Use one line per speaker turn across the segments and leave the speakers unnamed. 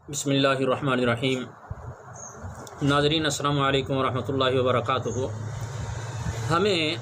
बिस्मिल्लाहिर्रहमानिर्रहीम। नाज़रीन अस्सलामु अलैकुम वरहमतुल्लाहि वबरकातुहू। हमें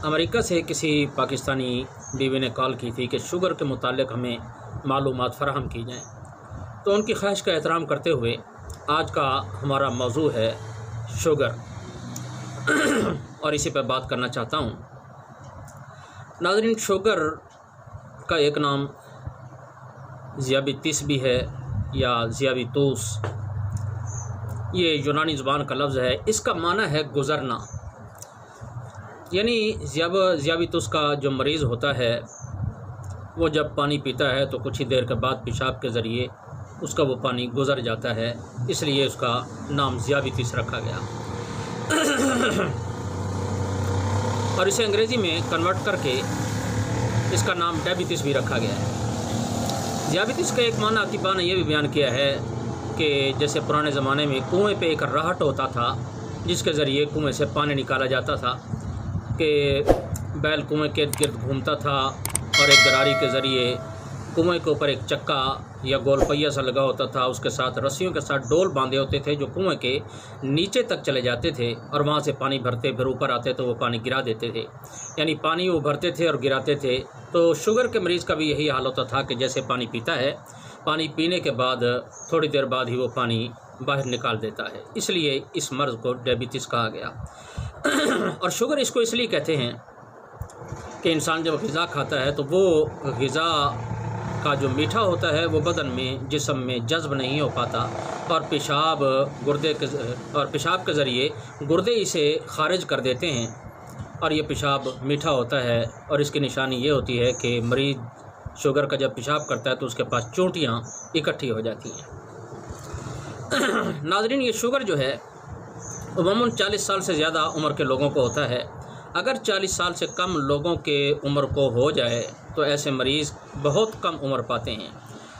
अमेरिका से किसी पाकिस्तानी बीवी ने कॉल की थी कि शुगर के मुतालिक हमें मालूमात फ़राहम की जाएँ। तो उनकी ख्वाहिश का एहतराम करते हुए आज का हमारा मौजू है शुगर और इसी पर बात करना चाहता हूँ। नाज़रीन, शुगर का एक नाम ज़ियाबितिस भी है या ज़ियाबितुस, ये यूनानी ज़ुबान का लफ्ज़ है। इसका माना है गुज़रना, यानी ज़ियाबितुस का जो मरीज़ होता है वो जब पानी पीता है तो कुछ ही देर के बाद पेशाब के ज़रिए उसका वो पानी गुज़र जाता है, इसलिए उसका नाम ज़ियाबितिस रखा गया। और इसे अंग्रेज़ी में कन्वर्ट करके इसका नाम डायबिटिस भी रखा गया है। ज़ियाबितिस का एक माना अतीबा ने यह भी बयान किया है कि जैसे पुराने ज़माने में कुएं पे एक राहट होता था जिसके ज़रिए कुएं से पानी निकाला जाता था, कि बैल कुएं के गिर्द घूमता था और एक गरारी के ज़रिए कुएं के ऊपर एक चक्का या गोल पहिया सा लगा होता था, उसके साथ रस्सियों के साथ डोल बांधे होते थे जो कुएं के नीचे तक चले जाते थे और वहाँ से पानी भरते, फिर ऊपर आते तो वो पानी गिरा देते थे, यानी पानी वो भरते थे और गिराते थे। तो शुगर के मरीज़ का भी यही हाल होता था कि जैसे पानी पीता है, पानी पीने के बाद थोड़ी देर बाद ही वो पानी बाहर निकाल देता है, इसलिए इस मर्ज़ को डायबिटिस कहा गया। और शुगर इसको इसलिए कहते हैं कि इंसान जब ग़िज़ा खाता है तो वो ग़िज़ा का जो मीठा होता है वो बदन में, जिस्म में जज़्ब नहीं हो पाता और पेशाब के ज़रिए गुर्दे इसे खारिज कर देते हैं और ये पेशाब मीठा होता है। और इसकी निशानी ये होती है कि मरीज़ शुगर का जब पेशाब करता है तो उसके पास चोटियाँ इकट्ठी हो जाती हैं। नाज़रीन, ये शुगर जो है अमूमन 40 साल से ज़्यादा उम्र के लोगों को होता है। अगर 40 साल से कम लोगों के उम्र को हो जाए तो ऐसे मरीज़ बहुत कम उम्र पाते हैं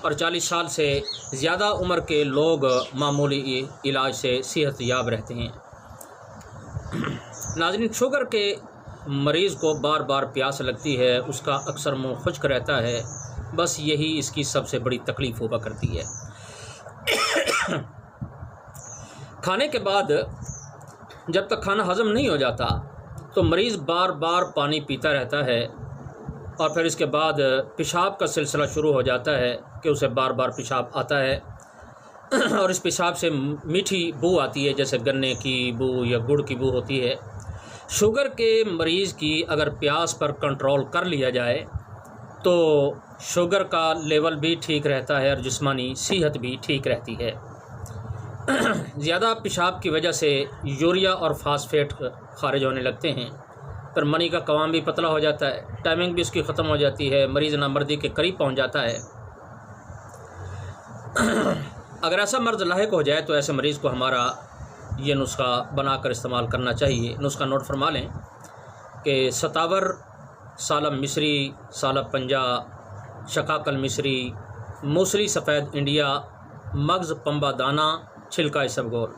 और 40 साल से ज़्यादा उम्र के लोग मामूली इलाज से सेहत याब रहते हैं। नाज़रीन, शुगर के मरीज़ को बार बार प्यास लगती है, उसका अक्सर मुँह खुश्क रहता है, बस यही इसकी सबसे बड़ी तकलीफ़ हुआ करती है। खाने के बाद जब तक खाना हज़म नहीं हो जाता तो मरीज़ बार बार पानी पीता रहता है और फिर इसके बाद पेशाब का सिलसिला शुरू हो जाता है कि उसे बार बार पेशाब आता है और इस पेशाब से मीठी बू आती है, जैसे गन्ने की बू या गुड़ की बू होती है। शुगर के मरीज़ की अगर प्यास पर कंट्रोल कर लिया जाए तो शुगर का लेवल भी ठीक रहता है और जिस्मानी सेहत भी ठीक रहती है। ज़्यादा पेशाब की वजह से यूरिया और फास्फेट खारिज होने लगते हैं, पर मनी का कवाम भी पतला हो जाता है, टाइमिंग भी उसकी ख़त्म हो जाती है, मरीज़ नामर्दी के करीब पहुंच जाता है। अगर ऐसा मर्ज़ लाहिक हो जाए तो ऐसे मरीज़ को हमारा ये नुस्खा बनाकर इस्तेमाल करना चाहिए। नुस्खा नोट फरमा लें कि सतावर, सालब मिस्री, सालब पंजा, शकाकल मिस्री, मूसली सफ़ेद इंडिया, मगज़ पंबा दाना, छिलका इसबगोल,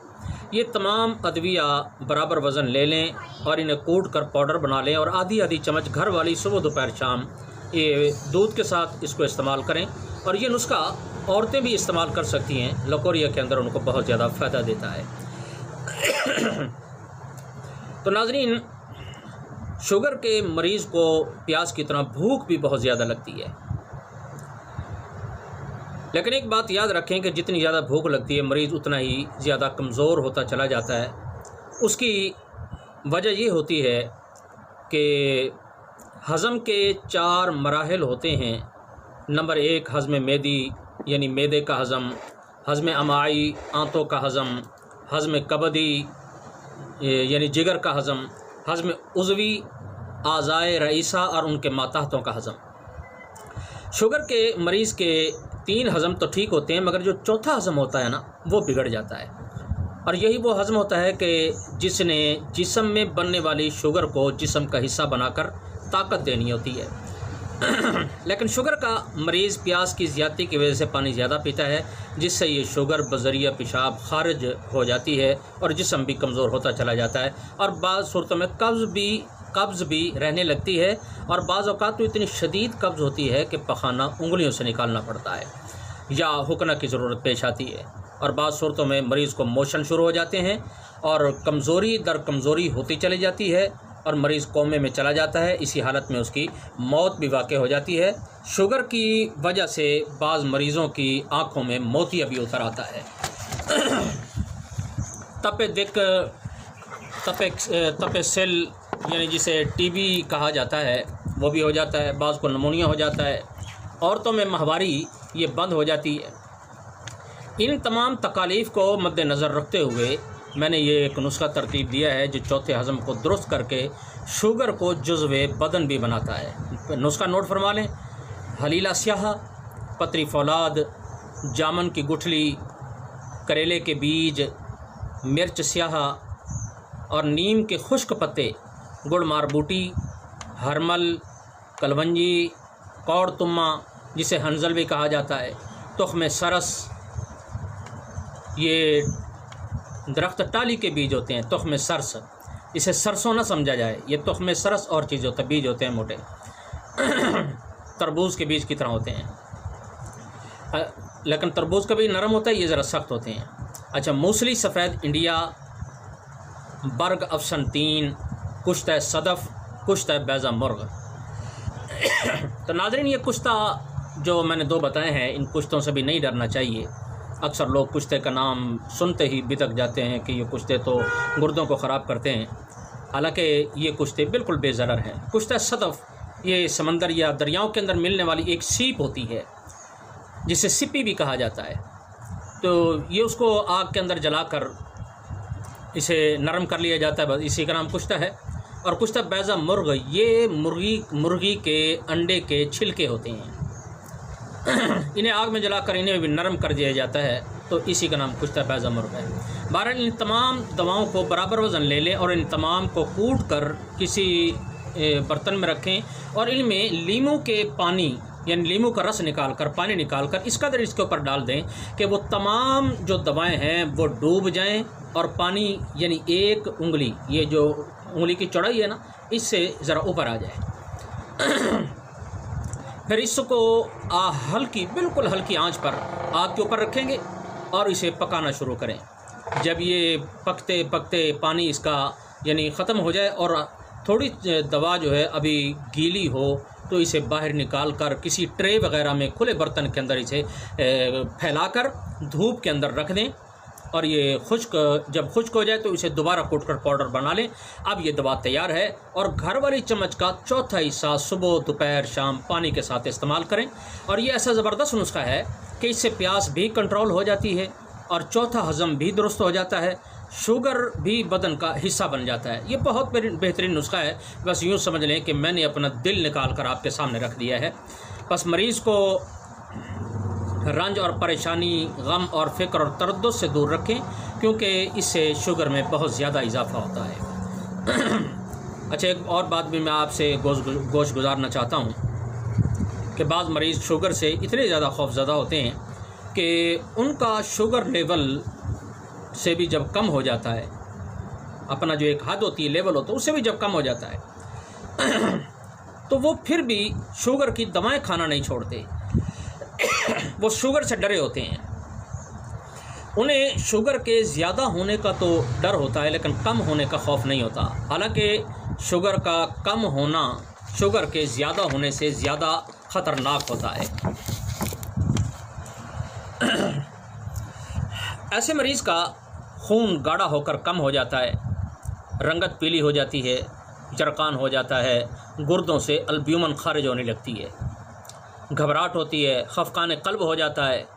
ये तमाम अदविया बराबर वज़न ले लें और इन्हें कूट कर पाउडर बना लें और आधी आधी चम्मच घर वाली सुबह दोपहर शाम ये दूध के साथ इसको इस्तेमाल करें। और ये नुस्खा औरतें भी इस्तेमाल कर सकती हैं, लकोरिया के अंदर उनको बहुत ज़्यादा फ़ायदा देता है। तो नाज़रीन, शुगर के मरीज़ को प्यास की तरह भूख भी बहुत ज़्यादा लगती है, लेकिन एक बात याद रखें कि जितनी ज़्यादा भूख लगती है मरीज़ उतना ही ज़्यादा कमज़ोर होता चला जाता है। उसकी वजह ये होती है कि हज़म के 4 मराहिल होते हैं। नंबर 1 हज़म मेदी यानी मैदे का हज़म, हज़म अमाई आंतों का हज़म, हज़म कबदी यानी जिगर का हज़म, हज़म उज़वी आज़ाए रईसा और उनके मातहतों का हज़म। शुगर के मरीज़ के 3 हज़म तो ठीक होते हैं, मगर जो चौथा हज़म होता है ना, वो बिगड़ जाता है। और यही वो हज़म होता है कि जिसने जिस्म में बनने वाली शुगर को जिस्म का हिस्सा बनाकर ताकत देनी होती है। लेकिन शुगर का मरीज़ प्यास की ज़्यादती की वजह से पानी ज़्यादा पीता है, जिससे ये शुगर बज़रिया पेशाब खारिज हो जाती है और जिस्म भी कमज़ोर होता चला जाता है और बाज़ सूरतों में कब्ज़ भी रहने लगती है और बाज़ औक़ात तो इतनी शदीद कब्ज़ होती है कि पखाना उंगलियों से निकालना पड़ता है। या हुक्ना की ज़रूरत पेश आती है, और बाज़ सूरतों में मरीज़ को मोशन शुरू हो जाते हैं और कमज़ोरी दर कमज़ोरी होती चली जाती है और मरीज़ कोमे में चला जाता है। इसी हालत में उसकी मौत भी वाक़ हो जाती है। शुगर की वजह से बाज़ मरीज़ों की आँखों में मोतिया भी उतर आता है। तपे दिक, तपे सेल यानी जिसे टीबी कहा जाता है वो भी हो जाता है। बाज़ को नमूनिया हो जाता है। औरतों में माहवारी ये बंद हो जाती है। इन तमाम तकालीफ़ को मद्देनज़र रखते हुए मैंने ये एक नुस्खा तरतीब दिया है जो चौथे हज़म को दुरुस्त करके शुगर को जुज़्वे बदन भी बनाता है। नुस्खा नोट फरमा लें। हलीला स्याह, पतरी फौलाद, जामन की गुठली, करेले के बीज, मिर्च स्याह और नीम के खुश्क पत्ते, गुड़ मारबूटी, हरमल, कलवंजी, कौड़ तुम्मा जिसे हंजल भी कहा जाता है, तुख्म सरस, ये दरख्त टाली के बीज होते हैं, तुख्म सरस, इसे सरसों ना समझा जाए, ये तुख्म सरस और चीज़ होता है, बीज होते हैं मोटे तरबूज के बीज की तरह होते हैं, लेकिन तरबूज का भी नरम होता है, ये ज़रा सख्त होते हैं। अच्छा, मूसली, सफ़ेद इंडिया, बर्ग अफसन 3, कुश्ता सदफ़, कुश्ता बैज़ा मुर्ग। तो नाज़रीन, ये कुश्ता जो मैंने 2 बताए हैं, इन कुश्तों से भी नहीं डरना चाहिए। अक्सर लोग कुश्ते का नाम सुनते ही बिदक जाते हैं कि ये कुश्ते तो गुर्दों को ख़राब करते हैं, हालांकि ये कुश्ते बिल्कुल बेज़रर हैं। कुश्ता सदफ़ ये समंदर या दरियाओं के अंदर मिलने वाली एक सीप होती है जिसे सिप्पी भी कहा जाता है। तो ये उसको आग के अंदर जलाकर इसे नरम कर लिया जाता है, बस इसी का नाम कुश्ता है। और कुश्ता बैज़ा मुर्ग, ये मुर्गी के अंडे के छिलके होते हैं, इन्हें आग में जलाकर इन्हें भी नरम कर दिया जाता है, तो इसी का नाम कुश्ता बैज़ा मुर्ग है। बहरहाल इन तमाम दवाओं को बराबर वज़न ले लें और इन तमाम को कूट कर किसी बर्तन में रखें और इनमें लीमू के पानी यानी लीमू का रस निकाल कर, पानी निकाल कर इस कदर इसके ऊपर डाल दें कि वो तमाम जो दवाएं हैं वो डूब जाएं और पानी यानी 1 उंगली, ये जो उंगली की चौड़ाई है ना, इससे ज़रा ऊपर आ जाए। फिर इसको हल्की, बिल्कुल हल्की आंच पर आग के ऊपर रखेंगे और इसे पकाना शुरू करें। जब ये पकते पकते पानी इसका यानी ख़त्म हो जाए और थोड़ी दवा जो है अभी गीली हो, तो इसे बाहर निकाल कर किसी ट्रे वगैरह में खुले बर्तन के अंदर इसे फैलाकर धूप के अंदर रख दें और ये जब खुश्क हो जाए तो इसे दोबारा कूट कर पाउडर बना लें। अब ये दवा तैयार है और घर वाली चम्मच का चौथा हिस्सा सुबह, दोपहर, शाम पानी के साथ इस्तेमाल करें। और ये ऐसा ज़बरदस्त नुस्खा है कि इससे प्यास भी कंट्रोल हो जाती है और चौथा हज़म भी दुरुस्त हो जाता है, शुगर भी बदन का हिस्सा बन जाता है। ये बहुत बेहतरीन नुस्खा है। बस यूँ समझ लें कि मैंने अपना दिल निकाल कर आपके सामने रख दिया है। बस मरीज़ को रंज और परेशानी, गम और फ़िक्र और तरद्दुद से दूर रखें, क्योंकि इससे शुगर में बहुत ज़्यादा इजाफ़ा होता है। अच्छा, एक और बात भी मैं आपसे गोश गुजारना चाहता हूँ कि बाज़ मरीज़ शुगर से इतने ज़्यादा खौफज़दा होते हैं कि उनका शुगर लेवल से भी जब कम हो जाता है, अपना जो एक हद होती है, लेवल होता है, उससे भी जब कम हो जाता है तो वो फिर भी शुगर की दवाएं खाना नहीं छोड़ते। वो शुगर से डरे होते हैं। उन्हें शुगर के ज़्यादा होने का तो डर होता है, लेकिन कम होने का खौफ नहीं होता। हालांकि शुगर का कम होना शुगर के ज़्यादा होने से ज़्यादा ख़तरनाक होता है। ऐसे मरीज़ का खून गाढ़ा होकर कम हो जाता है, रंगत पीली हो जाती है, जरकान हो जाता है, गुर्दों से अल्ब्यूमन खारिज होने लगती है, घबराहट होती है, खफकान कल्ब हो जाता है,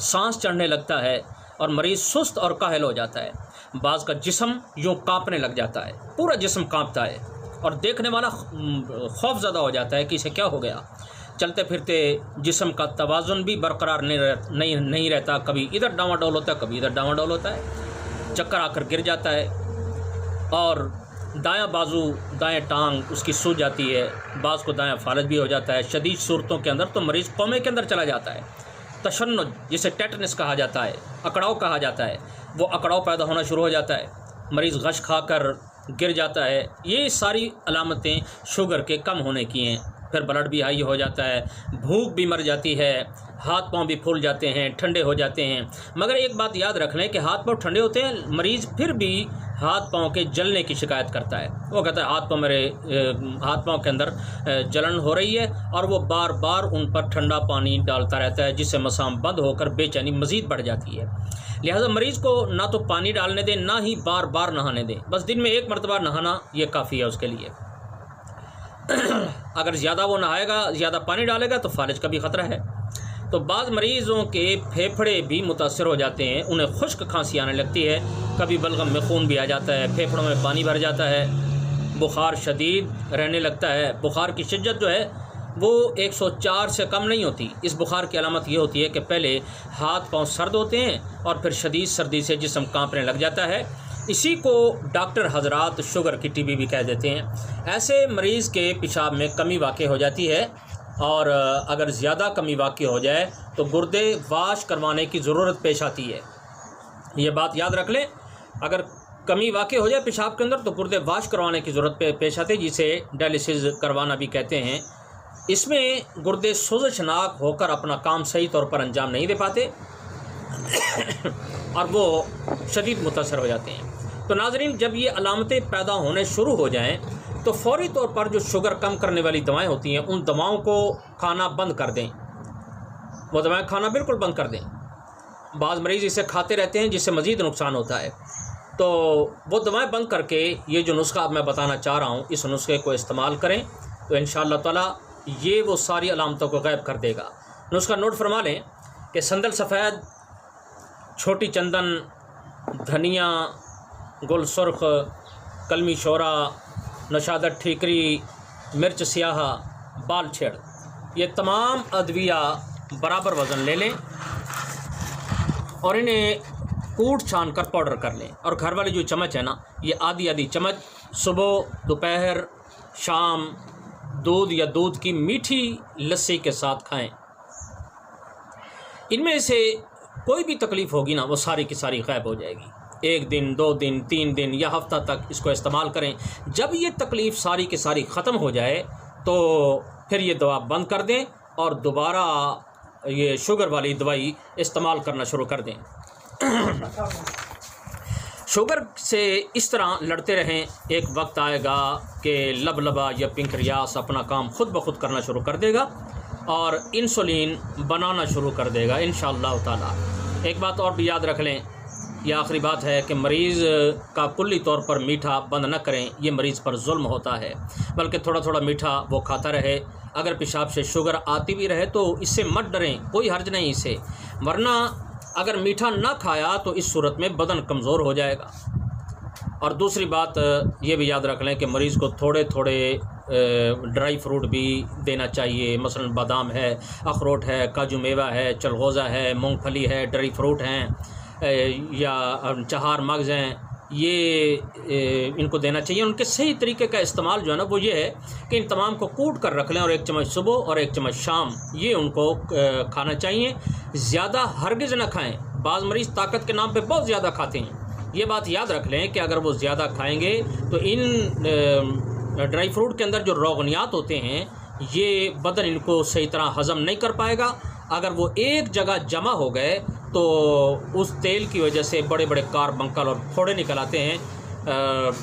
सांस चढ़ने लगता है और मरीज़ सुस्त और काहिल हो जाता है। बाज़ का जिस्म यूँ कांपने लग जाता है, पूरा जिस्म कांपता है और देखने वाला खौफज़दा हो जाता है कि इसे क्या हो गया। चलते फिरते जिस्म का तवाज़ुन भी बरकरार नहीं रहता, कभी इधर डावाडोल होता है, कभी इधर डावाडोल होता है, चक्कर आकर गिर जाता है और दायां बाजू, दाएं टांग उसकी सूज जाती है, बाज़ को दायां फालज भी हो जाता है। शदीद सूरतों के अंदर तो मरीज़ कोमे के अंदर चला जाता है। तशन्नुज, जिसे टेटनस कहा जाता है, अकड़ाव कहा जाता है, वो अकड़ाव पैदा होना शुरू हो जाता है, मरीज़ गश खाकर गिर जाता है। ये सारी अलामतें शुगर के कम होने की हैं। फिर ब्लड भी हाई हो जाता है, भूख भी मर जाती है, हाथ पांव भी फूल जाते हैं, ठंडे हो जाते हैं। मगर एक बात याद रख लें कि हाथ पांव ठंडे होते हैं, मरीज़ फिर भी हाथ पांव के जलने की शिकायत करता है। वो कहता है हाथ पांव के अंदर जलन हो रही है, और वो बार बार उन पर ठंडा पानी डालता रहता है, जिससे मसाम बंद होकर बेचैनी मज़ीद बढ़ जाती है। लिहाजा मरीज़ को ना तो पानी डालने दें, ना ही बार बार नहाने दें। बस दिन में 1 मरतबा नहाना ये काफ़ी है उसके लिए। अगर ज़्यादा वो नहाएगा, ज़्यादा पानी डालेगा तो फालिज का भी ख़तरा है। तो बाज़ मरीज़ों के फेफड़े भी मुतासर हो जाते हैं, उन्हें खुश्क खांसी आने लगती है, कभी बलगम में खून भी आ जाता है, फेफड़ों में पानी भर जाता है, बुखार शदीद रहने लगता है। बुखार की शिद्दत जो है वो 104 से कम नहीं होती। इस बुखार की अलामत ये होती है कि पहले हाथ पांव सर्द होते हैं और फिर शदीद सर्दी से जिस्म कांपने लग जाता है। इसी को डॉक्टर हजरात शुगर की टीबी भी कह देते हैं। ऐसे मरीज़ के पेशाब में कमी वाक़ई हो जाती है, और अगर ज़्यादा कमी वाक़ई हो जाए तो गुर्दे वाश करवाने की ज़रूरत पेश आती है। ये बात याद रख लें, अगर कमी वाक़ई हो जाए पेशाब के अंदर तो गुर्दे वाश करवाने की ज़रूरत पेश आती है, जिसे डायलिसिस करवाना भी कहते हैं। इसमें गुर्दे सोजशनाक होकर अपना काम सही तौर पर अंजाम नहीं दे पाते और वो शदीद मुतासर हो जाते हैं। तो नाज़रीन, जब ये अलामतें पैदा होने शुरू हो जाएं तो फ़ौरी तौर पर जो शुगर कम करने वाली दवाएं होती हैं, उन दवाओं को खाना बंद कर दें। वो दवाएं खाना बिल्कुल बंद कर दें। बाज़ मरीज़ इसे खाते रहते हैं, जिससे मज़ीद नुकसान होता है। तो वो दवाएं बंद करके ये जो नुस्खा अब मैं बताना चाह रहा हूँ, इस नुस्खे को इस्तेमाल करें तो इंशाअल्लाह ताला ये वो सारी अलामतों को गायब कर देगा। नुस्खा नोट फरमा लें कि संदल सफ़ेद, छोटी चंदन, धनिया, गुल सुर्ख, कलमी शोरा, नशादत ठीकरी, मिर्च स्याह, बाल छेड़, ये तमाम अदविया बराबर वज़न ले लें और इन्हें कूट छान कर पाउडर कर लें। और घर वाली जो चम्मच है ना, ये आधी आधी चम्मच सुबह, दोपहर, शाम दूध या दूध की मीठी लस्सी के साथ खाएं। इनमें से कोई भी तकलीफ़ होगी ना, वो सारी की सारी गायब हो जाएगी। 1 दिन, 2 दिन, 3 दिन या हफ्ता तक इसको इस्तेमाल करें। जब ये तकलीफ़ सारी की सारी ख़त्म हो जाए तो फिर ये दवा बंद कर दें और दोबारा ये शुगर वाली दवाई इस्तेमाल करना शुरू कर दें। शुगर से इस तरह लड़ते रहें, एक वक्त आएगा कि लबलबा या पिंक्रियास अपना काम खुद ब खुद करना शुरू कर देगा और इंसुलिन बनाना शुरू कर देगा इंशाअल्लाह ताला। एक बात और भी याद रख लें, यह आखिरी बात है कि मरीज़ का कुल्ली तौर पर मीठा बंद न करें, ये मरीज़ पर जुल्म होता है, बल्कि थोड़ा थोड़ा मीठा वो खाता रहे। अगर पेशाब से शुगर आती भी रहे तो इससे मत डरें, कोई हर्ज नहीं इसे, वरना अगर मीठा ना खाया तो इस सूरत में बदन कमज़ोर हो जाएगा। और दूसरी बात ये भी याद रख लें कि मरीज़ को थोड़े थोड़े ड्राई फ्रूट भी देना चाहिए। मसलन बादाम है, अखरोट है, काजू मेवा है, चलगोज़ा है, मूंगफली है, ड्राई फ्रूट हैं या चहार मगज़ हैं, ये इनको देना चाहिए। उनके सही तरीके का इस्तेमाल जो है ना वो ये है कि इन तमाम को कूट कर रख लें और 1 चम्मच सुबह और 1 चम्मच शाम ये उनको खाना चाहिए। ज़्यादा हरगिज़ न खाएं। बाज़ मरीज़ ताकत के नाम पे बहुत ज़्यादा खाते हैं। ये बात याद रख लें कि अगर वो ज़्यादा खाएंगे तो इन ड्राई फ्रूट के अंदर जो रोगनियात होते हैं ये बदन इनको सही तरह हज़म नहीं कर पाएगा। अगर वो एक जगह जमा हो गए तो उस तेल की वजह से बड़े बड़े कार्बंकल और फोड़े निकल आते हैं,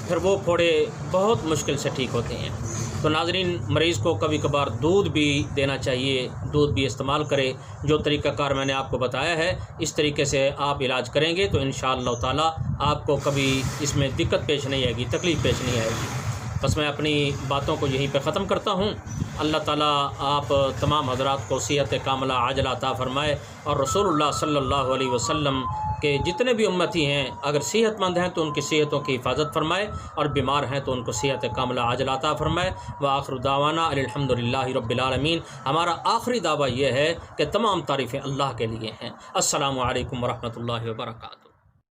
फिर वो फोड़े बहुत मुश्किल से ठीक होते हैं। तो नाज़रीन, मरीज़ को कभी कभार दूध भी देना चाहिए, दूध भी इस्तेमाल करें। जो तरीक़ाकार मैंने आपको बताया है इस तरीके से आप इलाज करेंगे तो इंशाअल्लाह ताला आपको कभी इसमें दिक्कत पेश नहीं आएगी, तकलीफ़ पेश नहीं आएगी। बस मैं अपनी बातों को यहीं पे ख़त्म करता हूँ। अल्लाह ताला आप तमाम हज़रात को सेहत कामिला आजला अता फ़रमाए और रसूलुल्लाह सल्लल्लाहु अलैहि वसल्लम के जितने भी उम्मती हैं अगर सेहतमंद हैं तो उनकी सेहतों की हिफाजत फरमाए और बीमार हैं तो उनको सेहत कामिला आजला अता फ़रमाए। व आखिर दावाना अल्हम्दुलिल्लाहि रब्बिल आलमीन। हमारा आखिरी दावा यह है कि तमाम तारीफ़ें अल्लाह के लिए हैं। अस्सलामु अलैकुम व रहमतुल्लाहि व बरकातुहू।